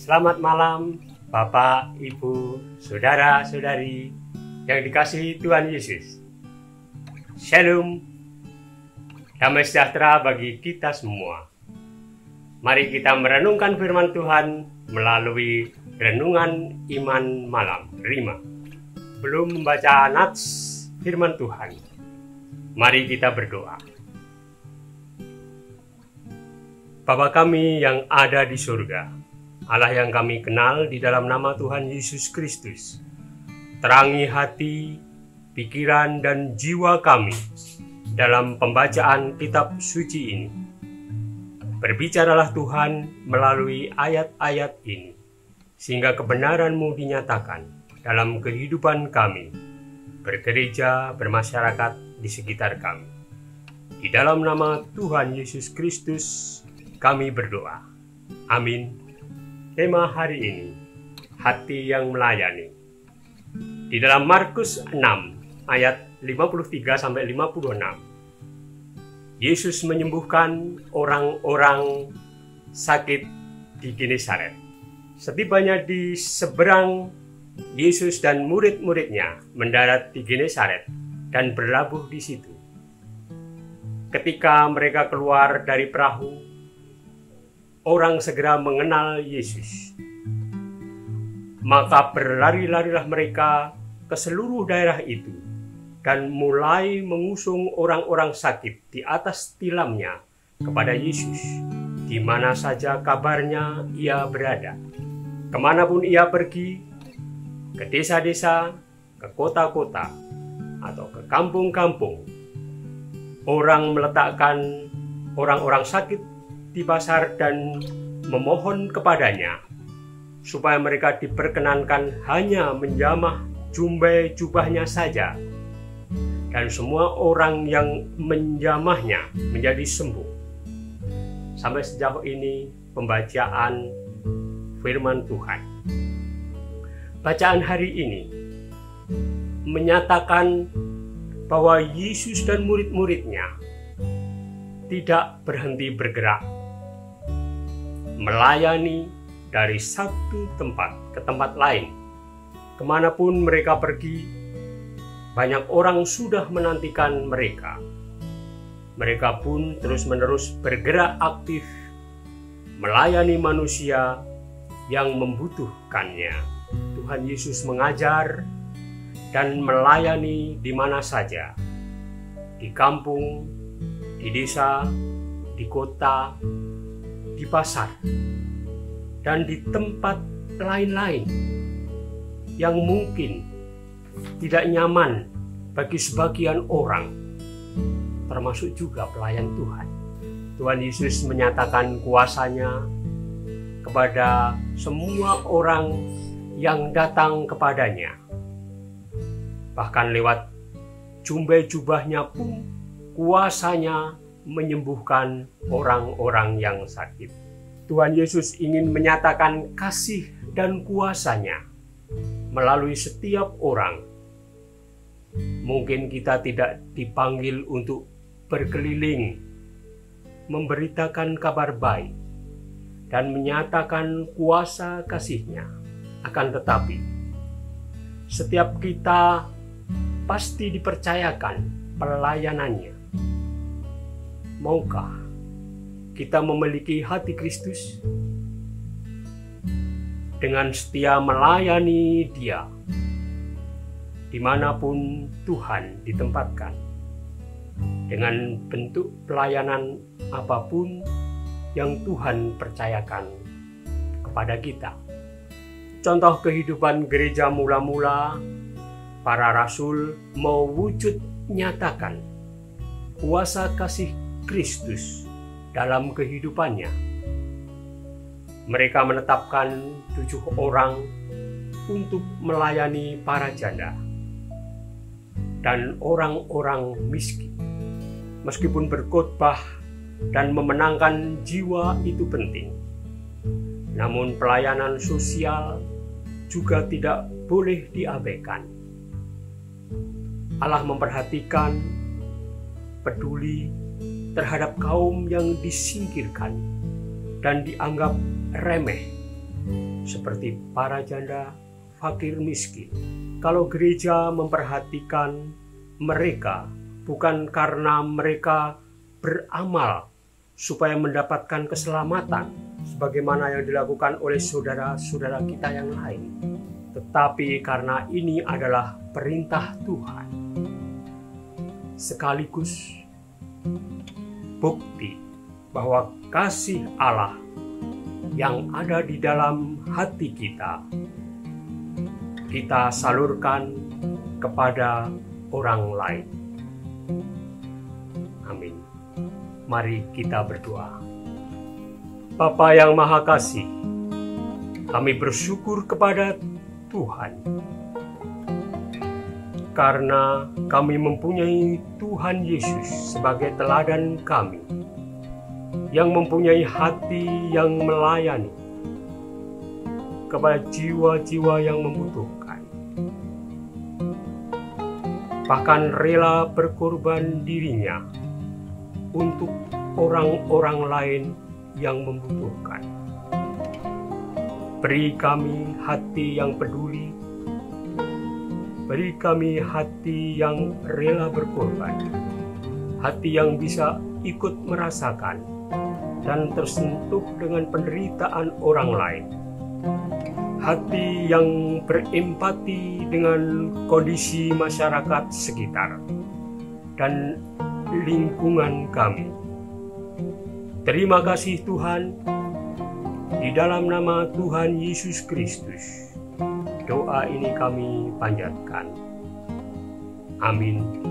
Selamat malam Bapak, Ibu, Saudara-saudari yang dikasihi Tuhan Yesus. Shalom, damai sejahtera bagi kita semua. Mari kita merenungkan firman Tuhan melalui renungan iman malam Rima. Belum membaca nats firman Tuhan, mari kita berdoa. Bapa kami yang ada di surga, Allah yang kami kenal di dalam nama Tuhan Yesus Kristus, terangi hati, pikiran, dan jiwa kami dalam pembacaan kitab suci ini. Berbicaralah Tuhan melalui ayat-ayat ini, sehingga kebenaran-Mu dinyatakan dalam kehidupan kami, bergereja, bermasyarakat di sekitar kami. Di dalam nama Tuhan Yesus Kristus kami berdoa. Amin. Tema hari ini, hati yang melayani. Di dalam Markus 6 ayat 53-56, Yesus menyembuhkan orang-orang sakit di Genesaret. Setibanya di seberang, Yesus dan murid-muridnya mendarat di Genesaret dan berlabuh di situ. Ketika mereka keluar dari perahu, orang segera mengenal Yesus. Maka berlari-larilah mereka ke seluruh daerah itu dan mulai mengusung orang-orang sakit di atas tilamnya kepada Yesus, di mana saja kabarnya ia berada. Kemanapun ia pergi, ke desa-desa, ke kota-kota, atau ke kampung-kampung, orang meletakkan orang-orang sakit di pasar dan memohon kepadanya supaya mereka diperkenankan hanya menjamah jumbai jubahnya saja, dan semua orang yang menjamahnya menjadi sembuh. Sampai sejauh ini pembacaan firman Tuhan. Bacaan hari ini menyatakan bahwa Yesus dan murid-muridnya tidak berhenti bergerak, melayani dari satu tempat ke tempat lain. Kemanapun mereka pergi, banyak orang sudah menantikan mereka. Mereka pun terus-menerus bergerak aktif, melayani manusia yang membutuhkannya. Tuhan Yesus mengajar dan melayani di mana saja, di kampung, di desa, di kota, di pasar, dan di tempat lain-lain yang mungkin tidak nyaman bagi sebagian orang, termasuk juga pelayan Tuhan. Tuhan Yesus menyatakan kuasa-Nya kepada semua orang yang datang kepadanya. Bahkan lewat jumbai jubahnya pun kuasa-Nya menyembuhkan orang-orang yang sakit. Tuhan Yesus ingin menyatakan kasih dan kuasa-Nya melalui setiap orang. Mungkin kita tidak dipanggil untuk berkeliling, memberitakan kabar baik, dan menyatakan kuasa kasih-Nya. Akan tetapi, setiap kita pasti dipercayakan pelayanannya. Maukah kita memiliki hati Kristus dengan setia melayani Dia dimanapun Tuhan ditempatkan, dengan bentuk pelayanan apapun yang Tuhan percayakan kepada kita? Contoh kehidupan gereja mula-mula, para rasul mewujud nyatakan kuasa kasih Kristus dalam kehidupannya. Mereka menetapkan 7 orang untuk melayani para janda dan orang-orang miskin. Meskipun berkhotbah dan memenangkan jiwa itu penting, namun pelayanan sosial juga tidak boleh diabaikan. Allah memperhatikan, peduli terhadap kaum yang disingkirkan dan dianggap remeh seperti para janda, fakir, miskin. Kalau gereja memperhatikan mereka bukan karena mereka beramal supaya mendapatkan keselamatan sebagaimana yang dilakukan oleh saudara-saudara kita yang lain, tetapi karena ini adalah perintah Tuhan, sekaligus bukti bahwa kasih Allah yang ada di dalam hati kita salurkan kepada orang lain. Amin. Mari kita berdoa. Bapa yang Maha Kasih, kami bersyukur kepada Tuhan karena kami mempunyai Tuhan Yesus sebagai teladan kami, yang mempunyai hati yang melayani kepada jiwa-jiwa yang membutuhkan, bahkan rela berkorban dirinya untuk orang-orang lain yang membutuhkan. Beri kami hati yang peduli, beri kami hati yang rela berkorban, hati yang bisa ikut merasakan dan tersentuh dengan penderitaan orang lain, hati yang berempati dengan kondisi masyarakat sekitar dan lingkungan kami. Terima kasih Tuhan, di dalam nama Tuhan Yesus Kristus, doa ini kami panjatkan. Amin.